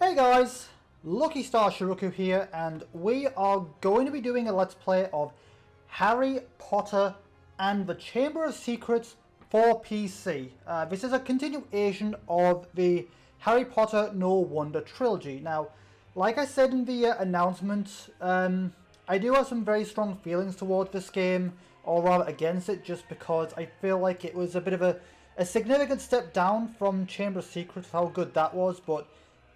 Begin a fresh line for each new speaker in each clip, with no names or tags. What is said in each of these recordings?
Hey guys, Lucky Star Shi-Roku here, and we are going to be doing a Let's Play of Harry Potter and the Chamber of Secrets for PC. This is a continuation of the Harry Potter KnowWonder trilogy. Now, like I said in the announcement, I do have some very strong feelings towards this game, or rather against it, just because I feel like it was a bit of a significant step down from Chamber of Secrets, how good that was, but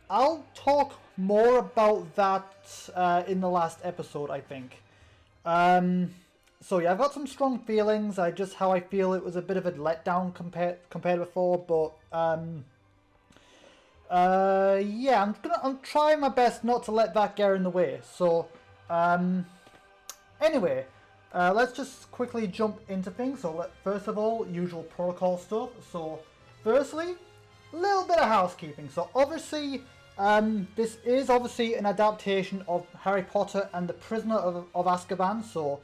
I'll talk more about that in the last episode, I think. So yeah, I've got some strong feelings. How I feel it was a bit of a letdown compared before, but yeah, I'm trying my best not to let that get in the way. So anyway, let's just quickly jump into things. So first of all, usual protocol stuff. So firstly, a little bit of housekeeping. So obviously, this is obviously an adaptation of Harry Potter and the Prisoner of Azkaban. So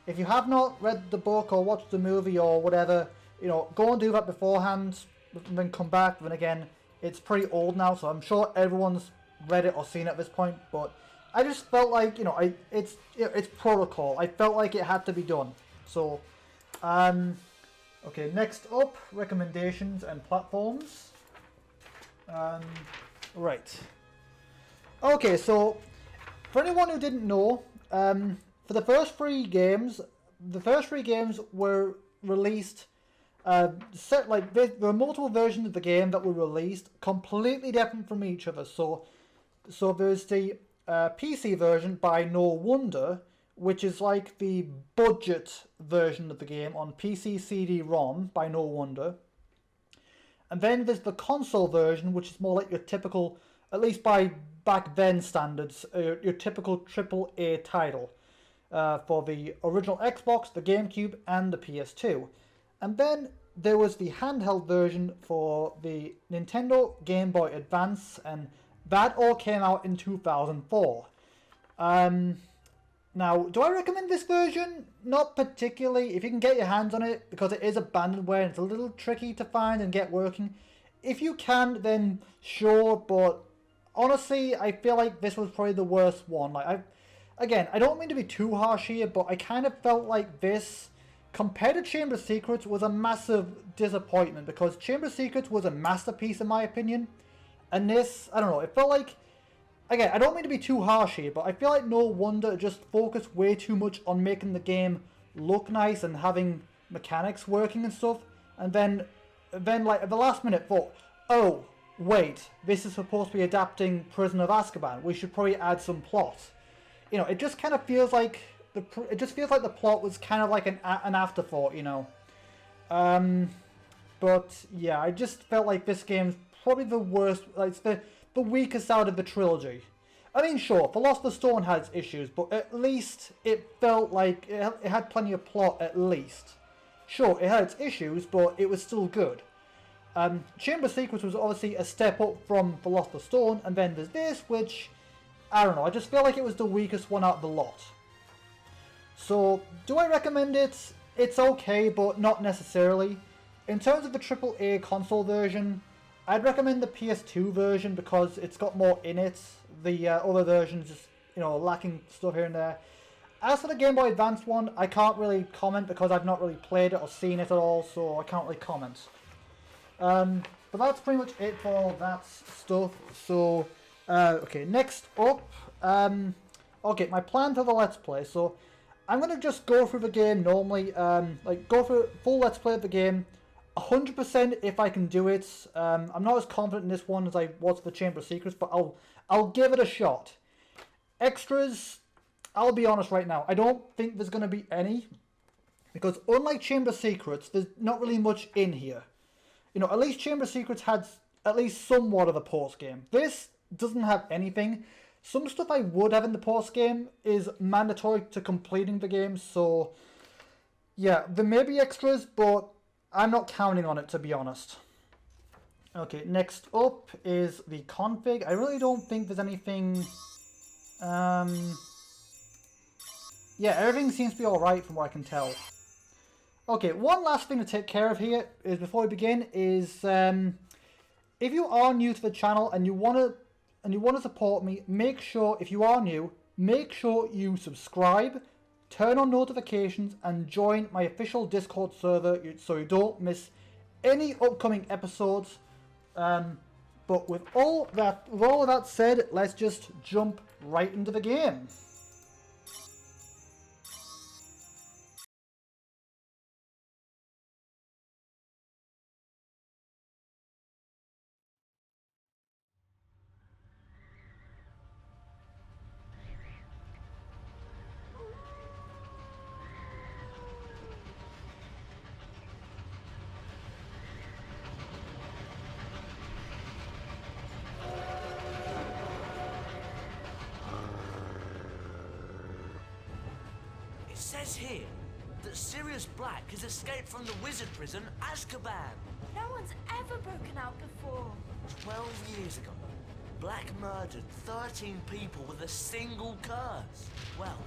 if you have not read the book or watched the movie or whatever, you know, go and do that beforehand, and then come back. Then again, it's pretty old now, so I'm sure everyone's read it or seen it at this point. But I just felt like, you know, it's protocol. I felt like it had to be done. So, okay, next up, recommendations and platforms. Right. Okay, so for anyone who didn't know, for the first three games were released. There were multiple versions of the game that were released, completely different from each other. So there's the PC version by KnowWonder, which is like the budget version of the game on PC CD-ROM by KnowWonder. And then there's the console version, which is more like your typical, at least by back then standards, your typical AAA title for the original Xbox, the GameCube, and the PS2. And then there was the handheld version for the Nintendo Game Boy Advance, and that all came out in 2004. Now, do I recommend this version? Not particularly. If you can get your hands on it, because it is abandonware and it's a little tricky to find and get working. If you can, then sure, but honestly, I feel like this was probably the worst one. Like, I don't mean to be too harsh here, but I kind of felt like this, compared to Chamber of Secrets, was a massive disappointment, because Chamber of Secrets was a masterpiece in my opinion, and this, I don't know, it felt like, again, I don't mean to be too harsh here, but I feel like KnowWonder just focused way too much on making the game look nice and having mechanics working and stuff, and then like at the last minute thought, oh wait, this is supposed to be adapting Prisoner of Azkaban, we should probably add some plot. You know, it just kind of feels like the plot was kind of like an afterthought, you know. But yeah, I just felt like this game's probably the worst, like it's the weakest out of the trilogy. I mean, sure, Philosopher's Stone has issues, but at least it felt like it had plenty of plot, at least. Sure, it had its issues, but it was still good. Chamber of Secrets was obviously a step up from Philosopher's Stone, and then there's this, which, I don't know, I just feel like it was the weakest one out of the lot. So, do I recommend it? It's okay, but not necessarily. In terms of the AAA console version, I'd recommend the PS2 version because it's got more in it. The other versions just, you know, lacking stuff here and there. As for the Game Boy Advance one, I can't really comment because I've not really played it or seen it at all, so I can't really comment. But that's pretty much it for all that stuff. So, okay, next up, okay, my plan for the Let's Play. So, I'm going to just go through the game normally, like go through a full Let's Play of the game. 100% if I can do it. I'm not as confident in this one as I was for the Chamber of Secrets, but I'll give it a shot. Extras, I'll be honest right now, I don't think there's going to be any, because unlike Chamber of Secrets, there's not really much in here. You know, at least Chamber of Secrets had at least somewhat of a post game. This doesn't have anything. Some stuff I would have in the post game is mandatory to completing the game, so yeah, there may be extras, but I'm not counting on it, to be honest. Okay, next up is the config. I really don't think there's anything. Yeah, everything seems to be alright from what I can tell. Okay, one last thing to take care of here is before we begin is if you are new to the channel and you want to and you want to support me, make sure, if you are new, make sure you subscribe, turn on notifications, and join my official Discord server so you don't miss any upcoming episodes. But with all of that said, let's just jump right into the game.
It says here that Sirius Black has escaped from the wizard prison Azkaban.
No one's ever broken out before.
12 years ago, Black murdered 13 people with a single curse. Well,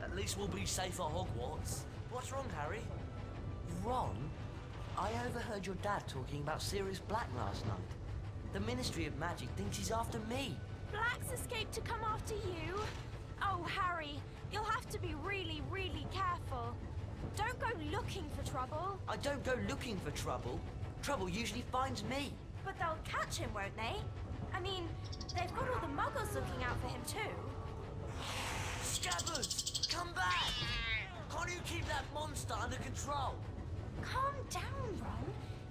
at least we'll be safe at Hogwarts. What's wrong, Harry?
Ron, I overheard your dad talking about Sirius Black last night. The Ministry of Magic thinks he's after me.
Black's escaped to come after you? Oh, Harry, you'll have to be really, really careful. Don't go looking for trouble.
I don't go looking for trouble. Trouble usually finds me.
But they'll catch him, won't they? I mean, they've got all the muggles looking out for him too.
Scabbers, come back! Can't you keep that monster under control?
Calm down, Ron.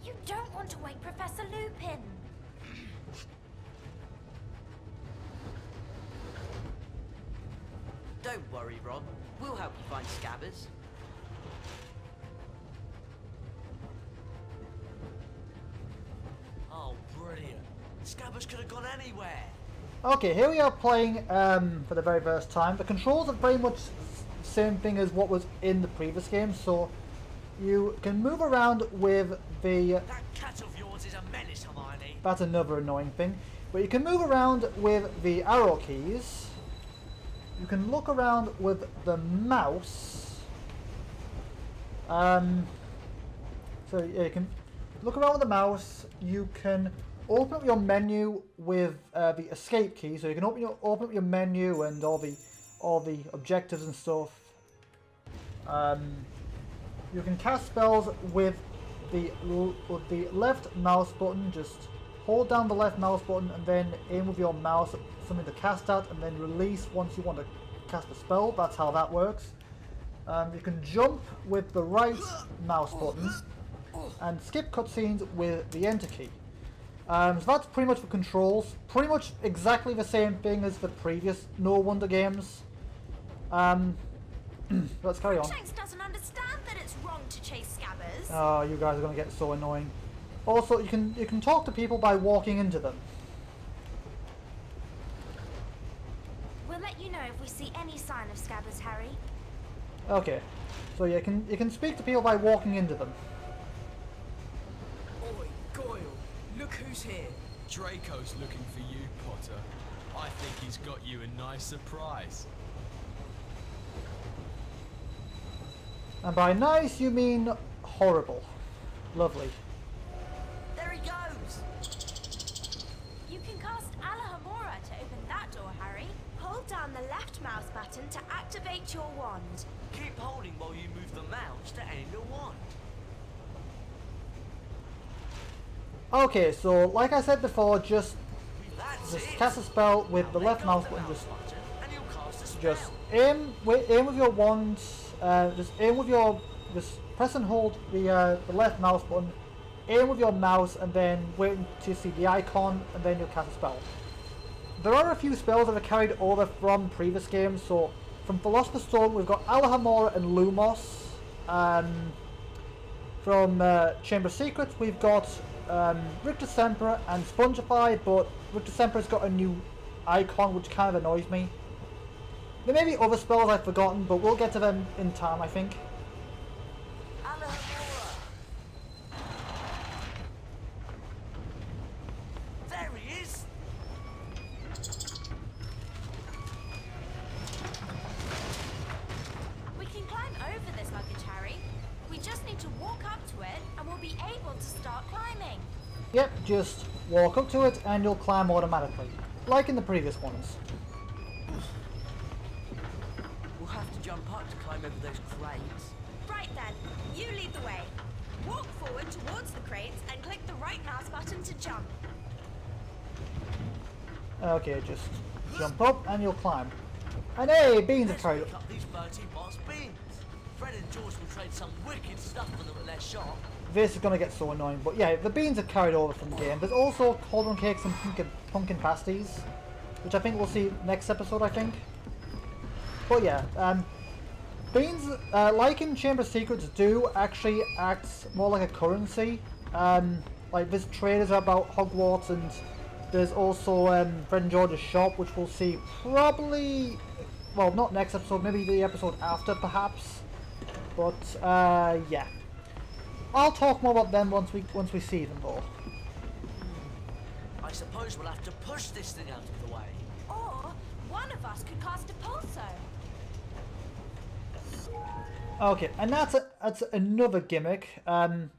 You don't want to wake Professor Lupin.
Don't worry, Ron. We'll help you find Scabbers.
Oh, brilliant. Scabbers could have gone anywhere.
Okay, here we are playing for the very first time. The controls are very much the same thing as what was in the previous game, so you can move around with the...
That cat of yours is a menace, Hermione.
That's another annoying thing. But you can move around with the arrow keys. You can look around with the mouse. So yeah, you can look around with the mouse. You can open up your menu with the escape key. So you can open up your menu and all the objectives and stuff. You can cast spells with the left mouse button. Just hold down the left mouse button and then aim with your mouse at something to cast at, and then release once you want to cast a spell. That's how that works. You can jump with the right mouse button and skip cutscenes with the enter key. So that's pretty much the controls. Pretty much exactly the same thing as the previous KnowWonder games. Let's carry on.
Shanks doesn't understand that it's wrong to chase Scabbers.
Oh, you guys are going to get so annoying. Also, you can talk to people by walking into them.
We'll let you know if we see any sign of Scabbers, Harry.
Okay, so you can speak to people by walking into them.
Oi, Goyle, look who's here. Draco's looking for you, Potter. I think he's got you a nice surprise.
And by nice, you mean horrible. Lovely.
There he goes!
You can cast Alahamora to open that door, Harry. Hold down the left mouse button to activate your wand.
Keep holding while you move the mouse to aim your wand.
Okay, so like I said before, just
That's
Just
it.
cast a spell with
Now
the
let
left
go
mouse
of the
button.
button and you'll cast a spell.
Just aim with your wand. Just aim with your. Just press and hold the left mouse button. Aim with your mouse and then wait to see the icon and then you'll cast a spell. There are a few spells that are carried over from previous games. So from Philosopher's Stone we've got Alahamora and Lumos. From Chamber of Secrets we've got Rictus Semper and Spongify, but Rictus Semper's got a new icon which kind of annoys me. There may be other spells I've forgotten, but we'll get to them in time, I think.
Alahamora. There he is.
We can climb over this luggage, Harry. We just need to walk up to it and we'll be able to start climbing.
Yep, just walk up to it and you'll climb automatically. like in the previous ones.
We'll have to jump up to climb over those crates.
Right then, you lead the way. Walk forward towards the crates and click the right mouse button to jump.
Okay, just jump up and you'll climb. And hey, beans are
Let's
carried
pick
up.
up these Bertie Boss beans. Fred and George will trade some wicked stuff for them at their shop.
This is going to get so annoying, but yeah, the beans are carried over from the game. There's also cauldron cakes and pumpkin pasties, which I think we'll see next episode, I think. But yeah, beans, like in Chamber of Secrets, do actually act more like a currency. Like there's traders about Hogwarts, and there's also Fred and George's shop, which we'll see probably, well, not next episode, maybe the episode after, perhaps. But yeah, I'll talk more about them once we see them though.
I suppose we'll have to push this thing out of the way.
Or one of us could cast a pulso.
Okay, and that's another gimmick. You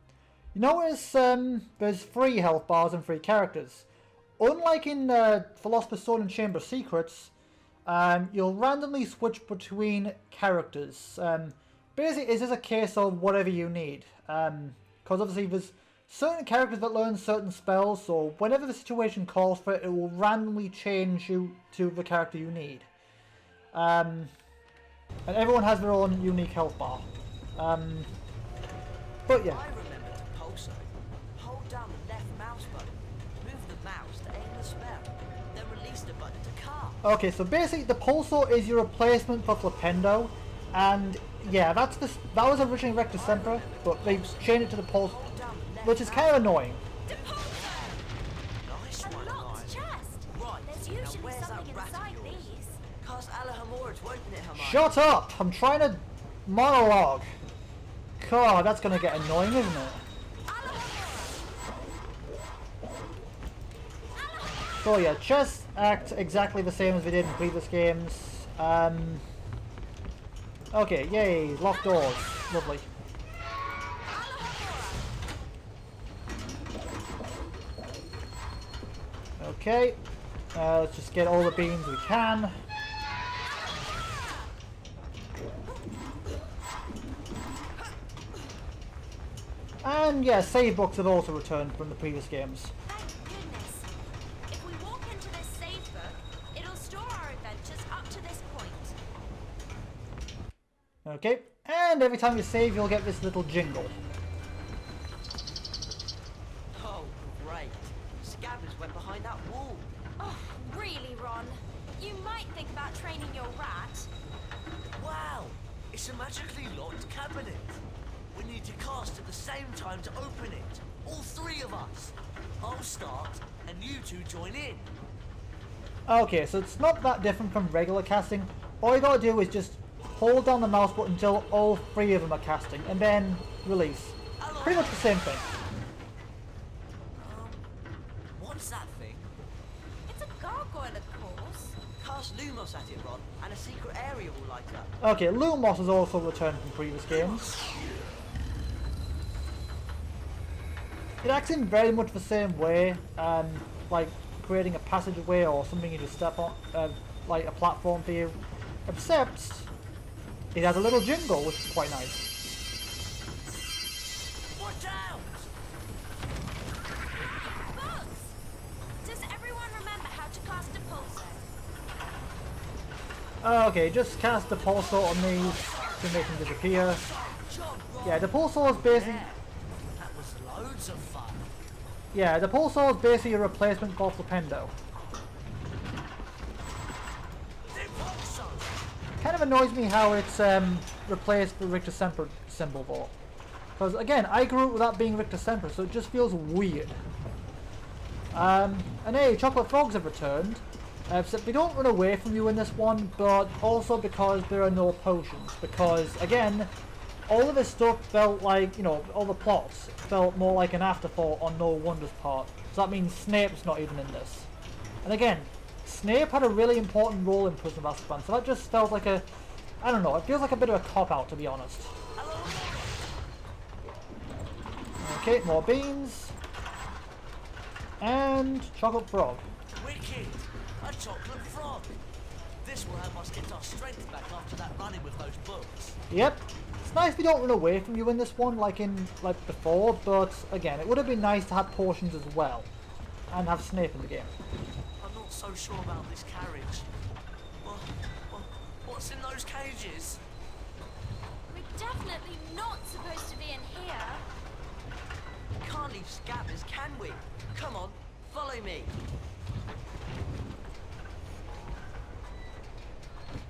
notice there's 3 health bars and 3 characters. Unlike in Philosopher's Stone and Chamber of Secrets, you'll randomly switch between characters. Basically, it's just a case of whatever you need. Because obviously there's certain characters that learn certain spells, so whenever the situation calls for it, it will randomly change you to the character you need. And everyone has their own unique health bar. But yeah.
I remember to pulso. Hold down the left mouse button. Move the mouse to aim the spell. Then release the button to cast.
Okay, so basically the pulso is your replacement for Flipendo, and yeah, that was originally Rector Semper, but they've changed it to the pulse, which is kind of annoying.
Nice
A
one,
locked
guys.
chest.
Right,
There's
now
usually
where's that
something
rat
inside
of yours?
these.
Cast Alahamora to open it, Hermione.
Shut up! I'm trying to monologue. God, that's gonna get annoying, isn't it? So yeah, chests act exactly the same as we did in previous games. Okay, yay, locked doors. Lovely. Okay, let's just get all the beans we can. And yeah, save books have also returned from the previous games.
Thank goodness. If we walk into this save book, it'll store our adventures up to this point.
Okay, and every time you save, you'll get this little jingle.
Oh, great. Scabbers went behind that wall.
Oh, really, Ron? You might think about training your rat.
Wow, it's a magically locked cabinet. We need to cast at the same time to open it. All 3 of us. I'll start, and you 2 join in.
Okay, so it's not that different from regular casting. All you gotta do is just hold down the mouse button until all 3 of them are casting, and then release. Pretty much the same thing.
What's that thing?
It's a gargoyle, of course.
Cast Lumos at it, Ron, and a secret area will light up.
Okay, Lumos has also returned from previous games. It acts in very much the same way, like creating a passageway or something you just step on, like a platform for you. Except, it has a little jingle, which is quite nice.
Watch out!
Bugs! Does everyone remember how to cast a pulsar?
Okay, just cast the pulsar on these to make them disappear.
John,
Yeah, the pulsar is basically...
that was loads of fun.
Yeah, the pulsar is basically a replacement for Flipendo. Kind of annoys me how it's replaced the Richter Semper symbol though. Because again, I grew up without being Richter Semper, so it just feels weird. And hey, Chocolate Frogs have returned. Except they don't run away from you in this one, but also because there are no potions. Because again, all of this stuff felt like, you know, all the plots felt more like an afterthought on KnowWonder's part. So that means Snape's not even in this. And again, Snape had a really important role in Prison of Azkaban, so that just felt like a, I don't know, it feels like a bit of a cop-out, to be honest. Okay, more beans. And Chocolate Frog.
Wicked! chocolate frog. This will help us get our strength back after that running with those books.
Yep. It's nice we don't run away from you in this one like before, but again, it would have been nice to have portions as well. And have Snape in the game.
I'm not so sure about this carriage. What's in those cages?
We're definitely not supposed to be in here.
Can't leave scabbers, can we? Come on, follow me.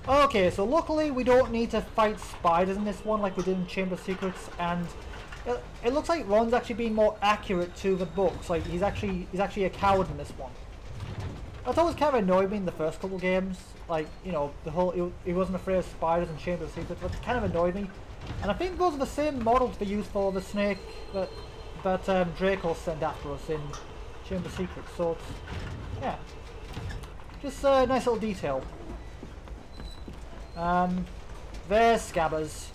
Okay, so luckily we don't need to fight spiders in this one like we did in Chamber of Secrets, and it looks like Ron's actually being more accurate to the books. Like he's actually a coward in this one. That's always kind of annoyed me in the first couple games. Like, you know, the whole he wasn't afraid of spiders in Chamber of Secrets. That kind of annoyed me. And I think those are the same models they used for the snake that Draco sent after us in Chamber of Secrets. So it's, yeah, just a nice little detail. There's Scabbers.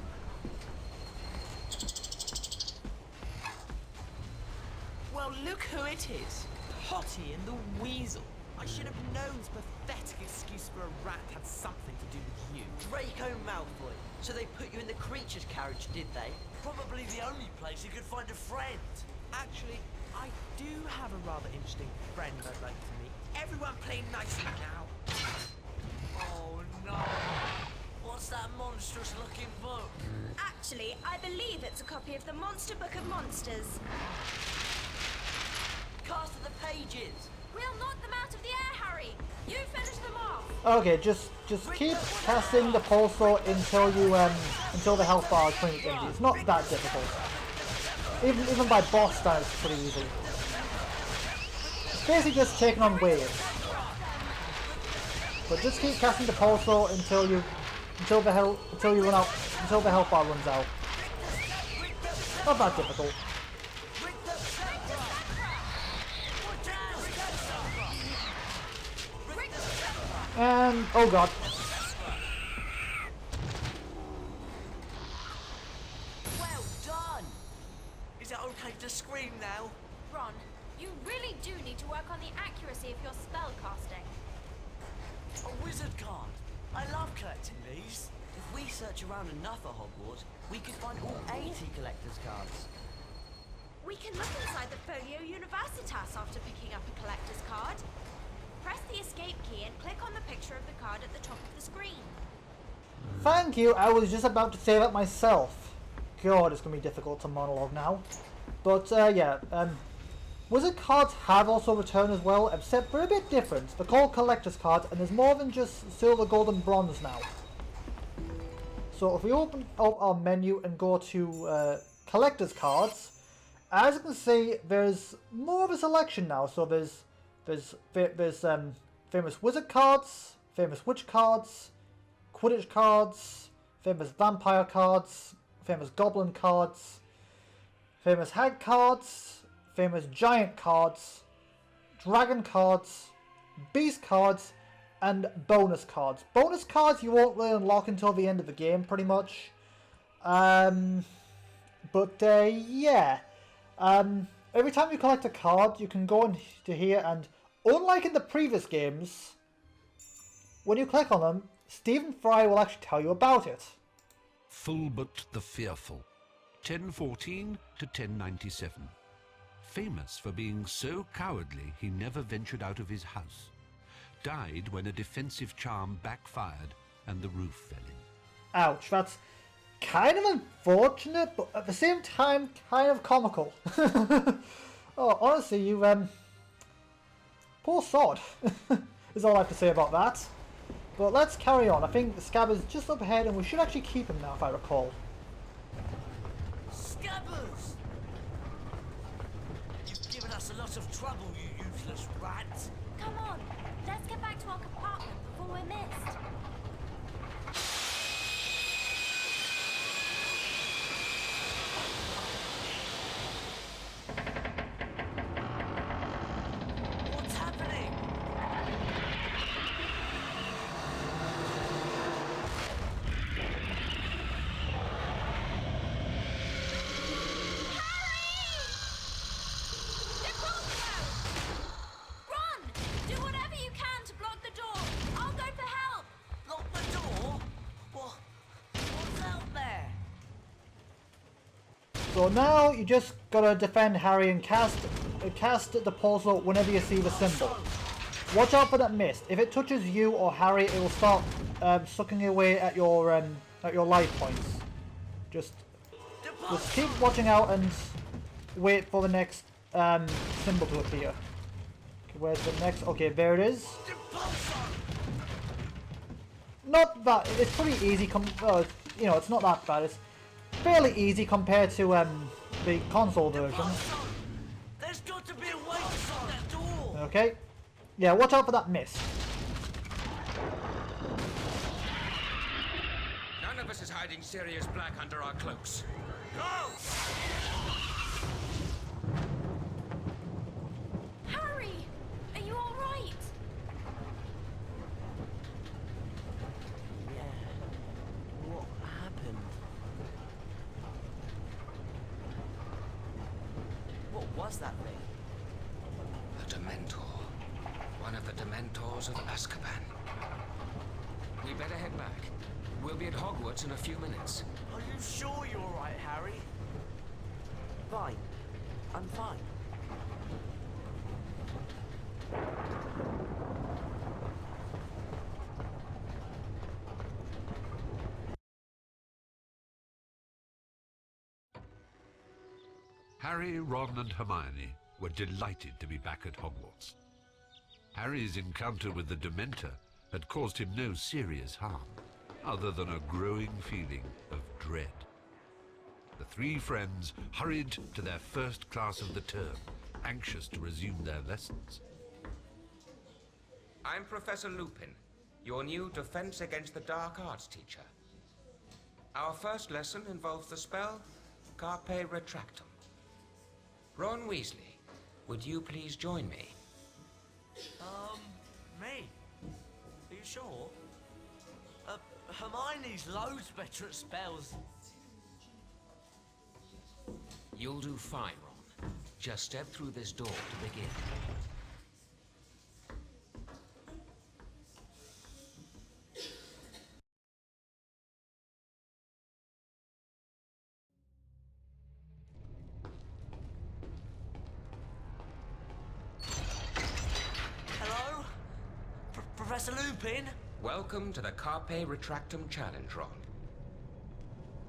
Well, look who it is. Potty and the Weasel. I should have known his pathetic excuse for a rat had something to do with you.
Draco Malfoy. So they put you in the creature's carriage, did they?
Probably the only place you could find a friend.
Actually, I do have a rather interesting friend I'd like to meet. Everyone play nicely now.
Oh no. What's that monstrous looking book?
Actually, I believe it's a copy of the Monster Book of Monsters.
Cast of the pages.
We'll knock them out of the air, Harry. You finish them off.
Okay, just keep casting the pulsar until you until the health bar is pretty empty. It's not that difficult. Even by boss style, it's pretty easy. It's basically just taking on waves. But just keep casting the pulsar until the health bar runs out. Not that difficult. And oh god.
Well done. Is it okay to scream now?
Ron, you really do need to work on the accuracy of your spell casting.
A wizard card. I love collecting these.
If we search around enough at Hogwarts, we could find all 80 collector's cards.
We can look inside the Folio Universitas after picking up a collector's card. Press the escape key and click on the picture of the card at the top of the screen.
Thank you, I was just about to say that myself. God, it's going to be difficult to monologue now. But yeah, wizard cards have also returned as well, except they're a bit different. They're called collector's cards, and there's more than just silver, gold and bronze now. So if we open up our menu and go to collector's cards, as you can see, there's more of a selection now. So there's famous wizard cards, famous witch cards, Quidditch cards, famous vampire cards, famous goblin cards, famous hag cards, famous giant cards, dragon cards, beast cards, and bonus cards. Bonus cards you won't really unlock until the end of the game, pretty much. Yeah. Every time you collect a card, you can go into here and, unlike in the previous games, when you click on them, Stephen Fry will actually tell you about it.
Fulbert the Fearful, 1014 to 1097. Famous for being so cowardly he never ventured out of his house. Died when a defensive charm backfired and the roof fell in.
Ouch, that's kind of unfortunate, but at the same time, kind of comical. Oh, honestly, you, poor sod, is all I have to say about that. But let's carry on. I think the Scab is just up ahead, and we should actually keep him now, if I recall.
Scabbers! You've given us a lot of trouble, you useless rat.
Come on, let's get back to our compartment before we're missed.
What's happening?
Ron, do whatever you can to block the door.
So now you just gotta defend Harry and cast the puzzle whenever you see the symbol. Watch out for that mist. If it touches you or Harry, it will start sucking away at your life points. Just keep watching out and wait for the next symbol to appear. Okay, where's the next? Okay, there it is. Not that it's pretty easy. You know, it's not that bad. It's fairly easy compared to the console version.
There's got to be a way to stop that door.
Okay. Yeah, watch out for that mist.
None of us is hiding Sirius Black under our cloaks.
Go!
Harry! Are you alright?
Yeah. What happened? What was that thing?
A Dementor. One of the Dementors of Azkaban. We better head back. We'll be at Hogwarts in a few minutes.
Are you sure you're alright, Harry?
Fine. I'm fine.
Harry, Ron and Hermione were delighted to be back at Hogwarts. Harry's encounter with the Dementor had caused him no serious harm, other than a growing feeling of dread. The three friends hurried to their first class of the term, anxious to resume their lessons.
I'm Professor Lupin, your new Defense Against the Dark Arts teacher. Our first lesson involves the spell Carpe Retractum. Ron Weasley, would you please join me?
Me? Are you sure? Hermione's loads better at spells.
You'll do fine, Ron. Just step through this door to begin.
Hello? Professor Lupin?
Welcome to the Carpe Retractum Challenge, Ron.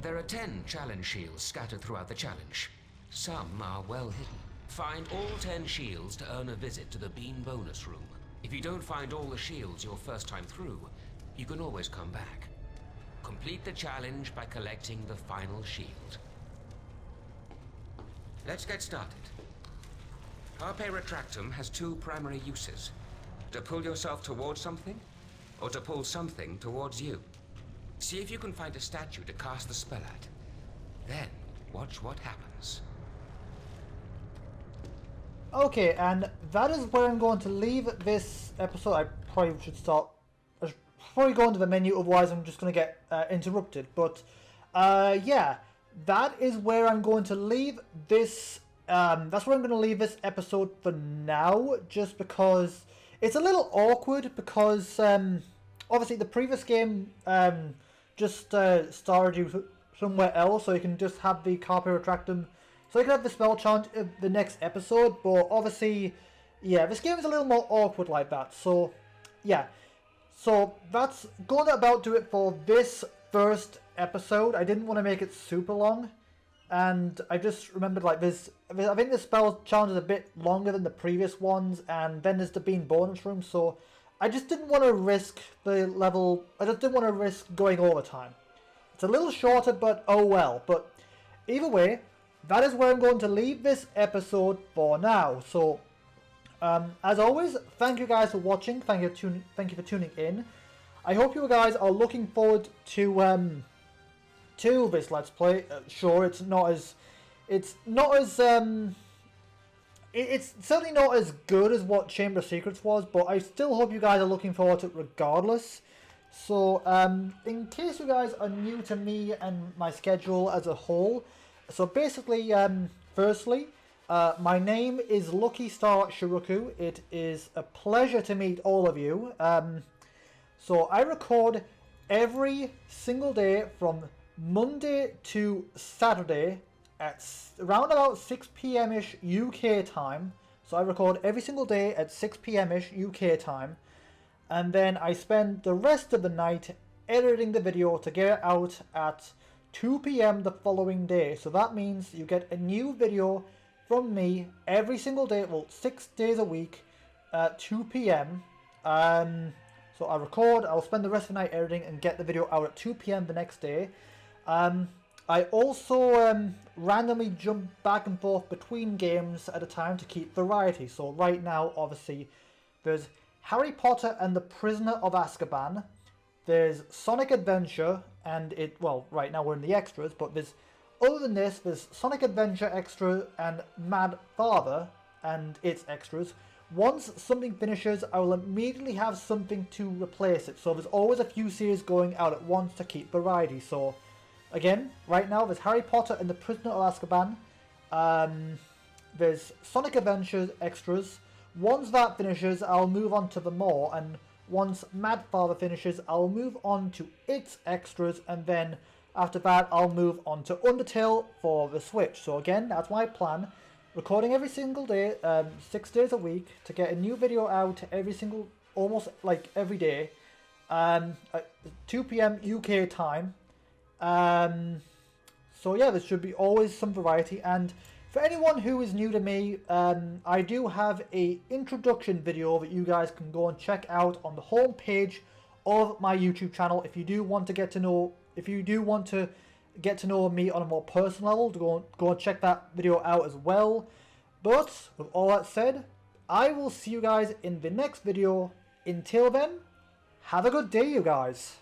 There are 10 challenge shields scattered throughout the challenge. Some are well hidden. Find all 10 shields to earn a visit to the Bean Bonus Room. If you don't find all the shields your first time through, you can always come back. Complete the challenge by collecting the final shield. Let's get started. Carpe Retractum has two primary uses. To pull yourself towards something, or to pull something towards you. See if you can find a statue to cast the spell at. Then, watch what happens.
Okay, and that is where I'm going to leave this episode. I probably should start. I should probably go into the menu, otherwise I'm just going to get interrupted. But yeah, that is where I'm going to leave this. That's where I'm going to leave this episode for now, just because it's a little awkward. Because obviously the previous game just started you somewhere else, so you can just have the Carpe Retractum. So you can have the spell chant in the next episode, but obviously, yeah, this game is a little more awkward like that. So, yeah. So that's going to about do it for this first episode. I didn't want to make it super long, and I just remembered like this. I think the spell chant is a bit longer than the previous ones, and then there's the Bean Bonus Room. So I just didn't want to risk the level. I just didn't want to risk going over time. It's a little shorter, but oh well. But either way, that is where I'm going to leave this episode for now. So, as always, thank you guys for watching. Thank you for tuning in. I hope you guys are looking forward to this Let's Play. Sure, it's certainly not as good as what Chamber of Secrets was, but I still hope you guys are looking forward to it regardless. So, in case you guys are new to me and my schedule as a whole, so basically, firstly, my name is Lucky Star Shi-Roku. It is a pleasure to meet all of you. So I record every single day from Monday to Saturday at around about 6 p.m.-ish UK time. So I record every single day at 6 p.m.-ish UK time. And then I spend the rest of the night editing the video to get it out at 2 p.m. the following day. So that means you get a new video from me every single day, well, 6 days a week at 2 p.m. So I record, I'll spend the rest of the night editing and get the video out at 2 p.m. the next day. I also randomly jump back and forth between games at a time to keep variety. So right now, obviously, there's Harry Potter and the Prisoner of Azkaban. There's Sonic Adventure, and right now we're in the extras, but other than this, there's Sonic Adventure extra and Mad Father and its extras. Once something finishes, I will immediately have something to replace it. So there's always a few series going out at once to keep variety. So again, right now there's Harry Potter and the Prisoner of Azkaban. There's Sonic Adventure extras. Once that finishes, I'll move on to the more, and once Mad Father finishes, I'll move on to its extras, and then after that, I'll move on to Undertale for the Switch. So again, that's my plan. Recording every single day, 6 days a week, to get a new video out almost like every day, at 2 p.m. UK time. So yeah, there should be always some variety. And for anyone who is new to me, I do have a introduction video that you guys can go and check out on the home page of my YouTube channel if you do want to get to know me on a more personal level. Go and check that video out as well. But with all that said, I will see you guys in the next video. Until then, have a good day, you guys.